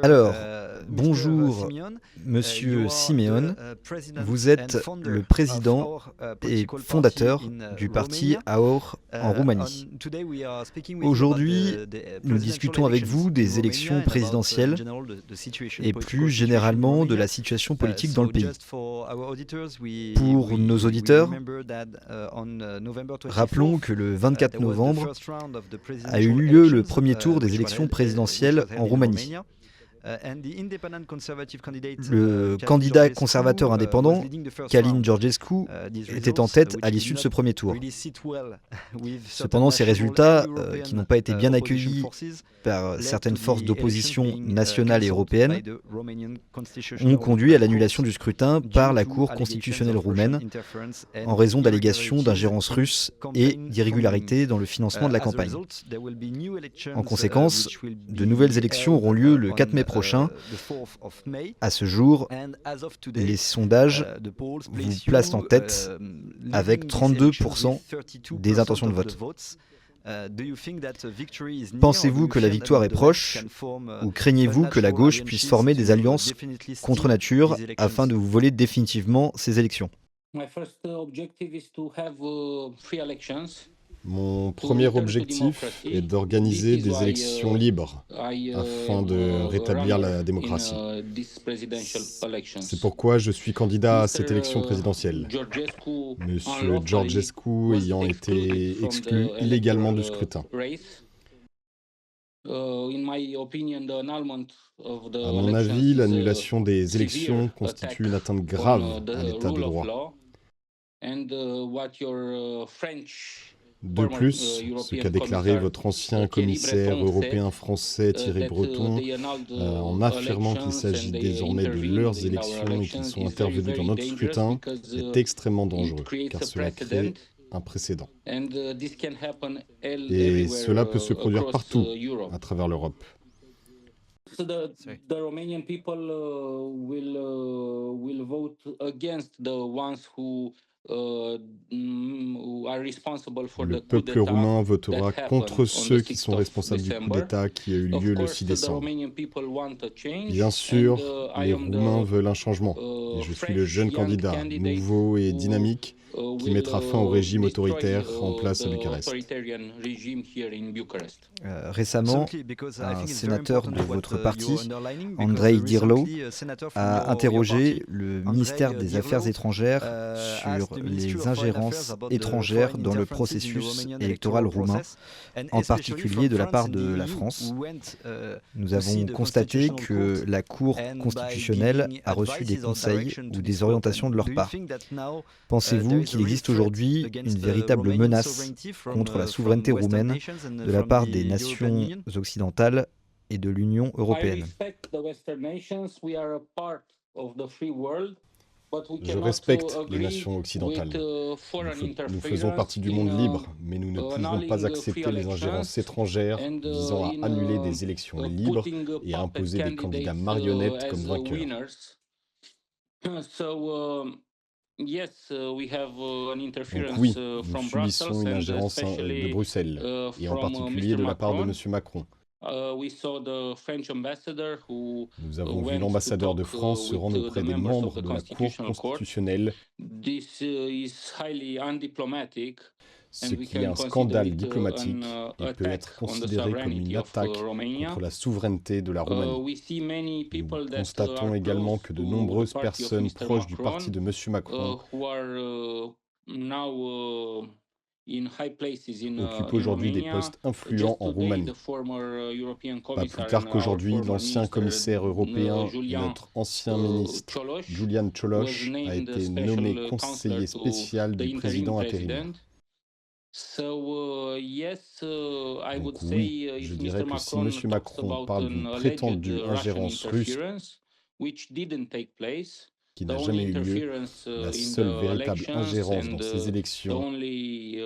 Alors, bonjour, Monsieur Simeon. Vous êtes le président et fondateur du parti AOR en Roumanie. Aujourd'hui, nous discutons avec vous des élections présidentielles et plus généralement de la situation politique dans le pays. Pour nos auditeurs, rappelons que le 24 novembre a eu lieu le premier tour des élections présidentielles en Roumanie. Le candidat conservateur indépendant, Călin Georgescu, était en tête à l'issue de ce premier tour. Cependant, ces résultats, qui n'ont pas été bien accueillis par certaines forces d'opposition nationales et européennes, ont conduit à l'annulation du scrutin par la Cour constitutionnelle roumaine en raison d'allégations d'ingérence russe et d'irrégularités dans le financement de la campagne. En conséquence, de nouvelles élections auront lieu le 4 mai prochain. À ce jour, les sondages vous placent en tête avec 32% des intentions de vote. Pensez-vous que la victoire est proche ou craignez-vous que la gauche puisse former des alliances contre nature afin de vous voler définitivement ces élections ? Mon premier objectif est d'organiser des élections libres afin de rétablir la démocratie. C'est pourquoi je suis candidat à cette élection présidentielle. Monsieur Georgescu ayant été exclu illégalement du scrutin. À mon avis, l'annulation des élections constitue une atteinte grave à l'état de droit. De plus, ce qu'a déclaré votre ancien commissaire européen français Thierry Breton, en affirmant qu'il s'agit désormais de leurs élections et qu'ils sont intervenus dans notre scrutin, est extrêmement dangereux, car cela crée un précédent. Et cela peut se produire partout à travers l'Europe. Le peuple roumain votera contre ceux qui sont responsables du coup d'État qui a eu lieu le 6 décembre. Bien sûr, les Roumains veulent un changement, et je suis le jeune candidat, nouveau et dynamique, qui mettra fin au régime autoritaire en place à Bucarest. Récemment, un sénateur de votre parti, Andrei Dirlo, a interrogé le ministère des Affaires étrangères sur les ingérences étrangères dans le processus électoral roumain, en particulier de la part de la France. Nous avons constaté que la Cour constitutionnelle a reçu des conseils ou des orientations de leur part. Pensez-vous qu'il existe aujourd'hui une véritable menace contre la souveraineté roumaine de la part des nations occidentales et de l'Union européenne ? Je respecte les nations occidentales. Nous faisons partie du monde libre, mais nous ne pouvons pas accepter les ingérences étrangères visant à annuler des élections libres et à imposer des candidats marionnettes comme vainqueurs. Donc oui, nous subissons une ingérence de Bruxelles, et en particulier de la part de M. Macron. Nous avons vu l'ambassadeur de France se rendre auprès des membres de la Cour constitutionnelle, ce qui est un scandale diplomatique et peut être considéré comme une attaque contre la souveraineté de la Roumanie. Nous constatons également que de nombreuses personnes proches du parti de M. Macron occupent aujourd'hui des postes influents en Roumanie. Pas plus tard qu'aujourd'hui, l'ancien commissaire européen et notre ancien ministre, Julian Cioloș, a été nommé conseiller spécial du président intérimaire. Donc oui, je dirais que si M. Macron parle d'une prétendue ingérence russe qui n'a jamais eu lieu, la seule véritable ingérence dans ces élections, et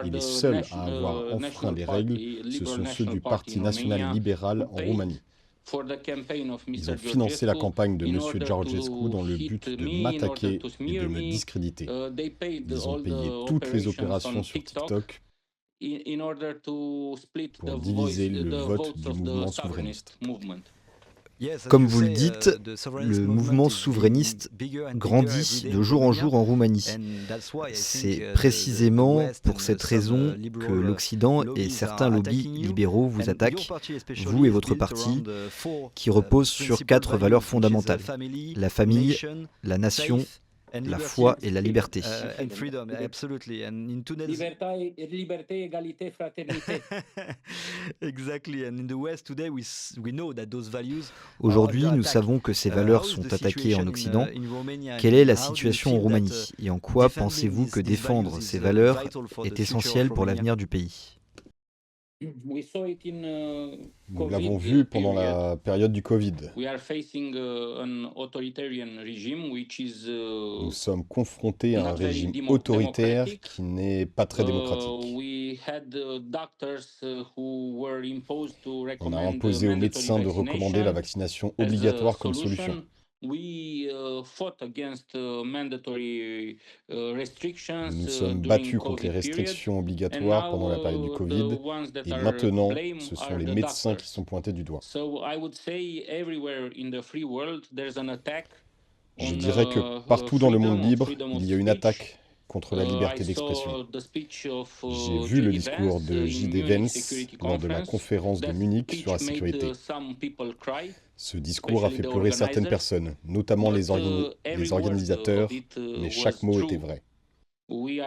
les seuls à avoir enfreint les règles, ce sont ceux du Parti national libéral en Roumanie. Ils ont financé la campagne de M. Georgescu dans le but de m'attaquer et de me discréditer. Ils ont payé toutes les opérations sur TikTok pour diviser le vote du mouvement souverainiste. Comme vous le dites, le mouvement souverainiste grandit de jour en jour en Roumanie. C'est précisément pour cette raison que l'Occident et certains lobbies libéraux vous attaquent, vous et votre parti, qui repose sur 4 valeurs fondamentales: la famille, la nation, la foi et la liberté. Liberté, égalité, fraternité. Aujourd'hui, nous savons que ces valeurs sont attaquées en Occident. Quelle est la situation en Roumanie et en quoi pensez-vous que défendre ces valeurs est essentiel pour l'avenir du pays ? Nous l'avons vu pendant la période du Covid. Nous sommes confrontés à un régime autoritaire qui n'est pas très démocratique. On a imposé aux médecins de recommander la vaccination obligatoire comme solution. Nous nous sommes battus contre les restrictions obligatoires pendant la période du Covid et maintenant, ce sont les médecins qui sont pointés du doigt. Je dirais que partout dans le monde libre, il y a une attaque contre la liberté d'expression. J'ai vu le discours de J.D. Vance lors de la conférence de Munich sur la sécurité. Ce discours a fait pleurer certaines personnes, notamment les organisateurs, mais chaque mot était vrai. Nous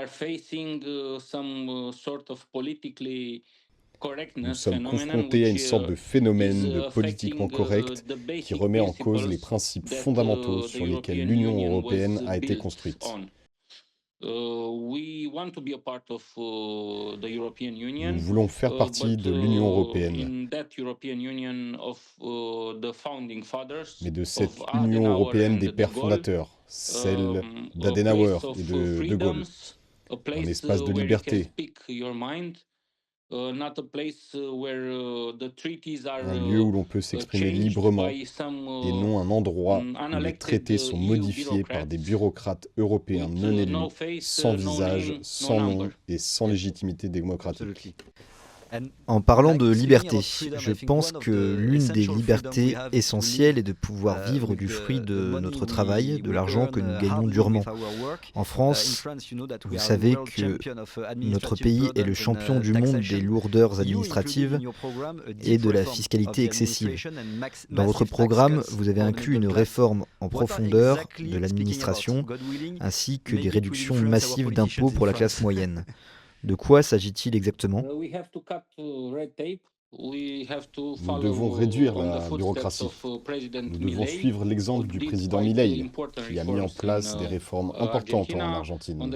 sommes confrontés à une sorte de phénomène de politiquement correct qui remet en cause les principes fondamentaux sur lesquels l'Union européenne a été construite. Nous voulons faire partie de l'Union européenne, mais de cette Union européenne des pères fondateurs, celle d'Adenauer et de De Gaulle, un espace de liberté, un lieu où l'on peut s'exprimer librement et non un endroit où les traités sont modifiés par des bureaucrates européens non élus, sans visage, sans nom et sans légitimité démocratique. En parlant de liberté, je pense que l'une des libertés essentielles est de pouvoir vivre du fruit de notre travail, de l'argent que nous gagnons durement. En France, vous savez que notre pays est le champion du monde des lourdeurs administratives et de la fiscalité excessive. Dans votre programme, vous avez inclus une réforme en profondeur de l'administration ainsi que des réductions massives d'impôts pour la classe moyenne. De quoi s'agit-il exactement ? Nous devons réduire la bureaucratie. Nous devons suivre l'exemple du président Milei, qui a mis en place des réformes importantes en Argentine.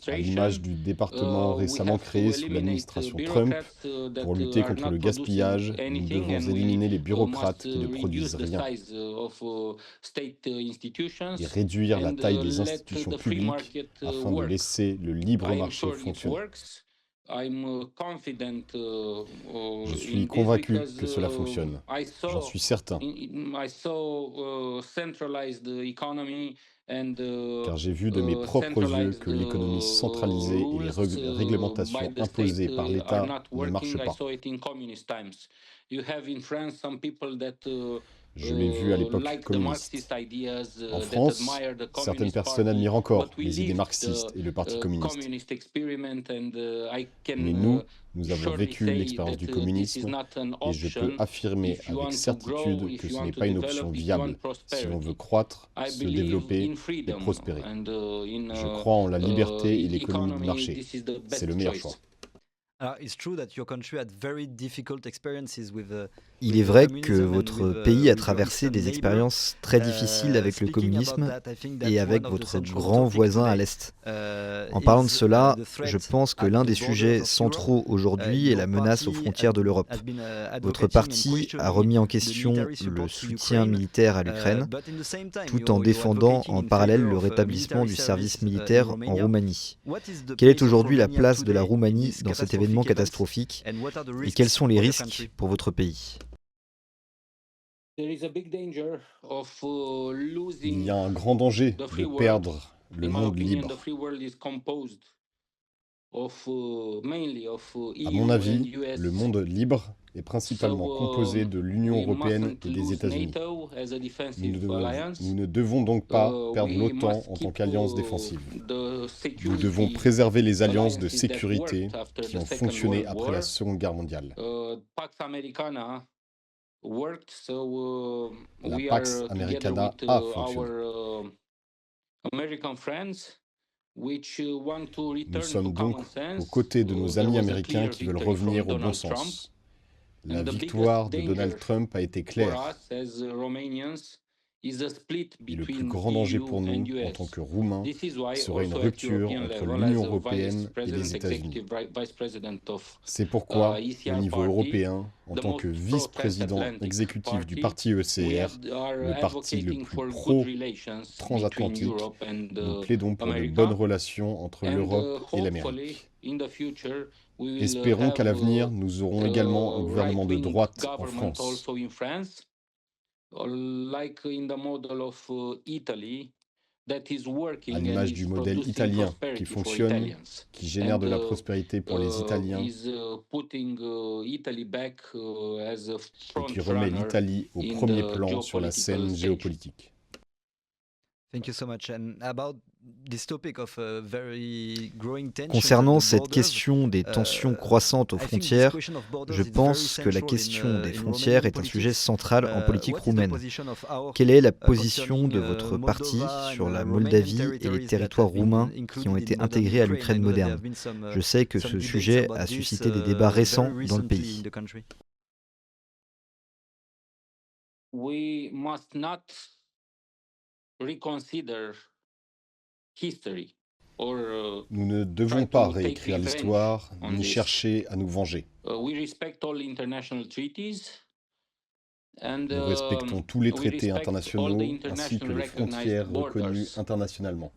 À l'image du département récemment créé sous l'administration Trump, pour lutter contre le gaspillage, nous devons éliminer les bureaucrates qui ne produisent rien et réduire la taille des institutions publiques afin de laisser le libre marché fonctionner. Je suis convaincu que cela fonctionne. J'en suis certain. Car j'ai vu de mes propres yeux que l'économie centralisée et les réglementations imposées par l'État ne marchent pas. Je l'ai vu à l'époque communiste. En France, certaines personnes admirent encore les idées marxistes et le Parti communiste. Mais nous avons vécu l'expérience du communisme et je peux affirmer avec certitude que ce n'est pas une option viable si l'on veut croître, se développer et prospérer. Je crois en la liberté et l'économie de marché. C'est le meilleur choix. Il est vrai que votre pays a traversé des expériences très difficiles avec le communisme et avec votre grand voisin à l'Est. En parlant de cela, je pense que l'un des sujets centraux aujourd'hui est la menace aux frontières de l'Europe. Votre parti a remis en question le soutien militaire à l'Ukraine, tout en défendant en parallèle le rétablissement du service militaire en Roumanie. Quelle est aujourd'hui la place de la Roumanie dans cet événement catastrophique et quels sont les risques pour votre pays ? Il y a un grand danger de perdre le monde libre. À mon avis, le monde libre est principalement composé de l'Union européenne et des États-Unis. Nous ne devons donc pas perdre l'OTAN en tant qu'alliance défensive. Nous devons préserver les alliances de sécurité qui ont fonctionné après la Seconde Guerre mondiale. La Pax Americana a fonctionné. Nous sommes donc aux côtés de nos amis américains qui veulent revenir au bon sens. La victoire de Donald Trump a été claire. Et le plus grand danger pour nous, en tant que Roumains, serait une rupture entre l'Union européenne et les États-Unis. C'est pourquoi, au niveau européen, en tant que vice-président exécutif du parti ECR, le parti le plus pro-transatlantique, nous plaidons pour de bonnes relations entre l'Europe et l'Amérique. Espérons qu'à l'avenir, nous aurons également un gouvernement de droite en France. À l'image du modèle italien qui fonctionne, qui génère de la prospérité pour les Italiens et qui remet l'Italie au premier plan sur la scène géopolitique. Concernant cette question des tensions croissantes aux frontières, je pense que la question des frontières est un sujet central en politique roumaine. Quelle est la position de votre parti sur la Moldavie et les territoires roumains qui ont été intégrés à l'Ukraine moderne? Je sais que ce sujet a suscité des débats récents dans le pays. Nous ne devons pas réécrire l'histoire, ni chercher à nous venger. Nous respectons tous les traités internationaux ainsi que les frontières reconnues internationalement.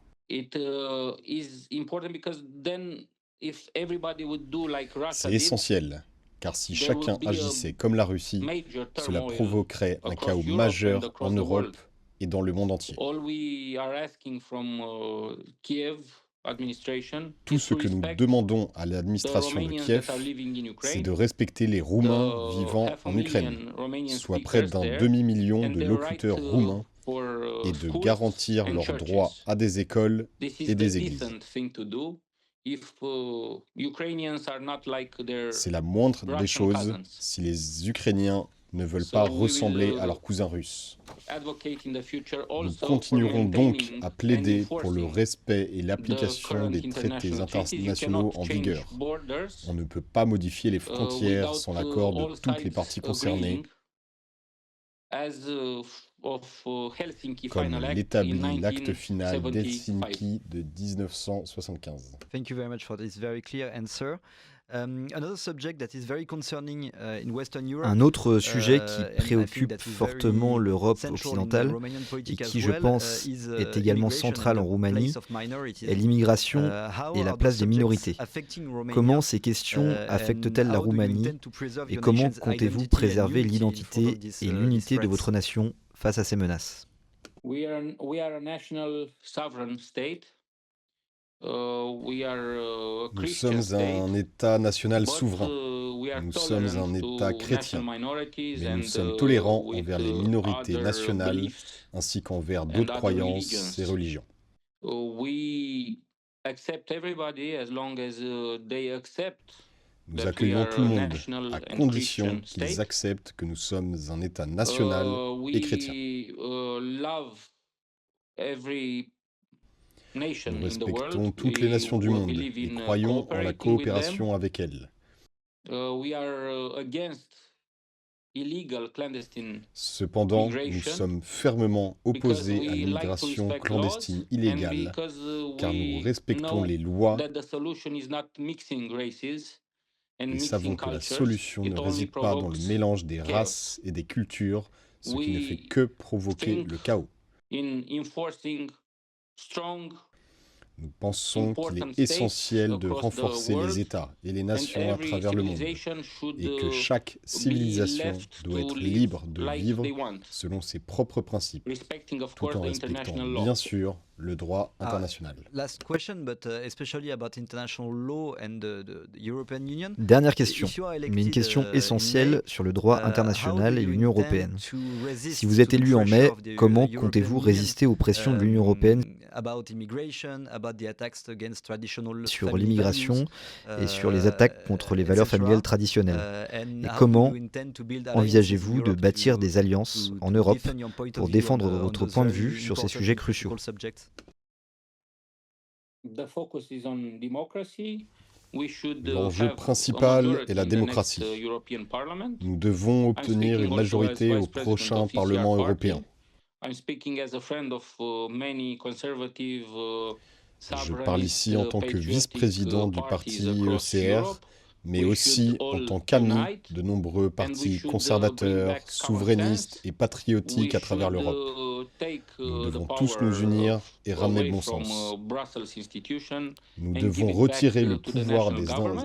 C'est essentiel, car si chacun agissait comme la Russie, cela provoquerait un chaos majeur en Europe et dans le monde entier. Tout ce que nous demandons à l'administration de Kiev, c'est de respecter les Roumains vivant en Ukraine, soit près d'un demi-million de locuteurs roumains, et de garantir leur droit à des écoles et des églises. C'est la moindre des choses si les Ukrainiens ne veulent pas ressembler à leurs cousins russes. Nous continuerons donc à plaider pour le respect et l'application des traités internationaux en vigueur. On ne peut pas modifier les frontières sans l'accord de toutes les parties concernées, comme l'établit l'acte final d'Helsinki de 1975. Thank you very much for this very clear answer. Un autre sujet qui préoccupe fortement l'Europe occidentale et qui, je pense, est également central en Roumanie, est l'immigration et la place des minorités. Comment ces questions affectent-elles la Roumanie et comment comptez-vous préserver l'identité et l'unité de votre nation face à ces menaces? Nous sommes un État national souverain. Nous sommes un État chrétien. Mais nous sommes tolérants envers les minorités nationales ainsi qu'envers d'autres croyances et religions. Nous accueillons tout le monde, à condition qu'ils acceptent que nous sommes un État national et chrétien. Nous respectons toutes les nations du monde et croyons en la coopération avec elles. Cependant, nous sommes fermement opposés à l'immigration clandestine illégale, car nous respectons les lois et savons que la solution ne réside pas dans le mélange des races et des cultures, ce qui ne fait que provoquer le chaos. Nous pensons qu'il est essentiel de renforcer les États et les nations à travers le monde et que chaque civilisation doit être libre de vivre selon ses propres principes, tout en respectant bien sûr le droit international. Dernière question, mais une question essentielle sur le droit international et l'Union européenne. Si vous êtes élu en mai, comment comptez-vous résister aux pressions de l'Union européenne sur l'immigration et sur les attaques contre les valeurs familiales traditionnelles? Et comment envisagez-vous de bâtir des alliances en Europe pour défendre votre point de vue sur ces sujets cruciaux? L'enjeu principal est la démocratie. Nous devons obtenir une majorité au prochain Parlement européen. Je parle ici en tant que vice-président du parti ECR, mais aussi en tant qu'ami de nombreux partis conservateurs, souverainistes et patriotiques à travers l'Europe. Nous devons tous nous unir et ramener le bon sens. Nous devons retirer le pouvoir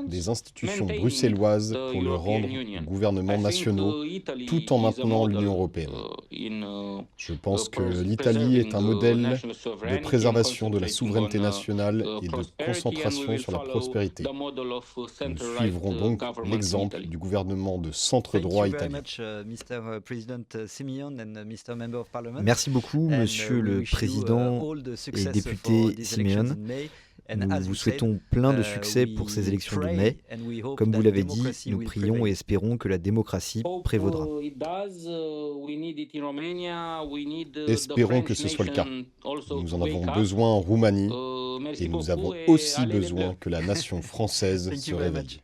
des institutions bruxelloises pour le rendre aux gouvernements nationaux, tout en maintenant l'Union européenne. Je pense que l'Italie est un modèle de préservation de la souveraineté nationale et de concentration sur la prospérité. Nous suivrons donc l'exemple du gouvernement de centre-droit italien. Merci beaucoup, Monsieur le Président et député Simeon. Nous vous souhaitons plein de succès pour ces élections de mai. Comme vous l'avez dit, nous prions et espérons que la démocratie prévaudra. Espérons que ce soit le cas. Nous en avons besoin en Roumanie et nous avons aussi besoin que la nation française se réveille.